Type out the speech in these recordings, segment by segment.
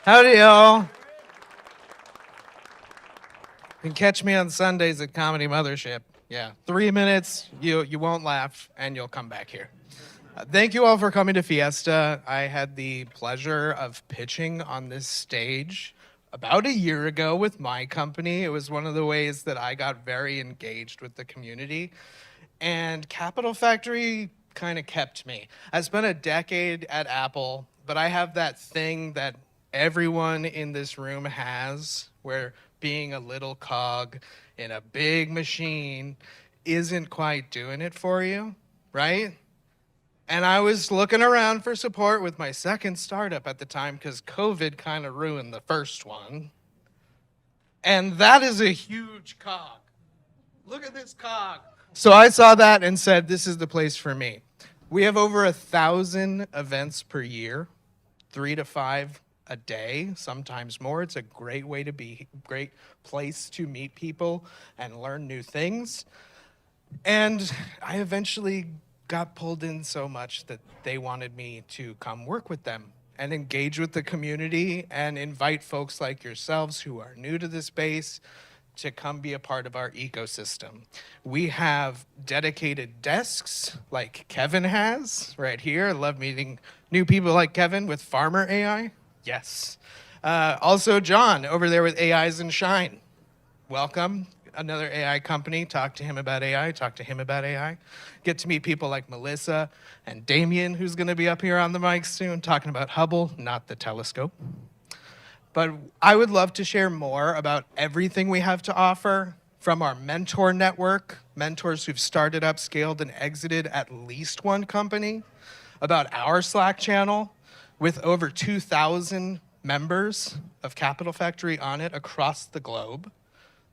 Howdy, y'all. You can catch me on Sundays at Comedy Mothership. Yeah, 3 minutes, you won't laugh, and you'll come back here. Thank you all for coming to Fiesta. I had the pleasure of pitching on this stage about a year ago with my company. It was one of the ways that I got very engaged with the community. And Capital Factory kind of kept me. I spent a decade at Apple, but I have that thing that everyone in this room has where being a little cog in a big machine isn't quite doing it for you, right? And I was looking around for support with my second startup at the time because COVID kind of ruined the first one. And that is a huge cog. Look at this cog. So I saw that and said, this is the place for me. We have over 1,000 events per year, 3 to 5 a day, sometimes more. It's a great way to be, great place to meet people and learn new things. And I eventually got pulled in so much that they wanted me to come work with them and engage with the community and invite folks like yourselves who are new to the space to come be a part of our ecosystem. We have dedicated desks like Kevin has right here. I love meeting new people like Kevin with Farmer AI. Yes. Also John over there with AIs and Shine. Welcome. Another AI company, talk to him about AI, talk to him about AI. Get to meet people like Melissa and Damien, who's gonna be up here on the mic soon, talking about Hubble, not the telescope. But I would love to share more about everything we have to offer from our mentor network, mentors who've started up, scaled, and exited at least one company, about our Slack channel with over 2,000 members of Capital Factory on it across the globe.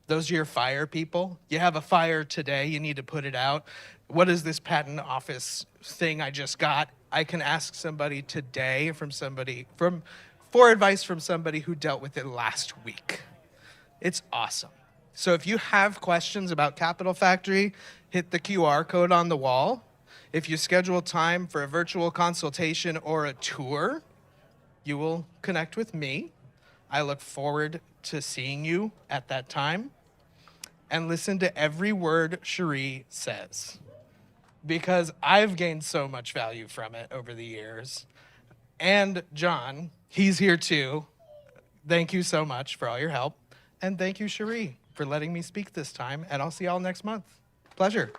Those are your fire people. You have a fire today, you need to put it out. What is this patent office thing I just got? I can ask somebody today for advice from somebody who dealt with it last week. It's awesome. So if you have questions about Capital Factory, hit the QR code on the wall. If you schedule time for a virtual consultation or a tour, you will connect with me. I look forward to seeing you at that time and listen to every word Cherie says because I've gained so much value from it over the years. And John, he's here too. Thank you so much for all your help. And thank you, Cherie, for letting me speak this time. And I'll see y'all next month. Pleasure.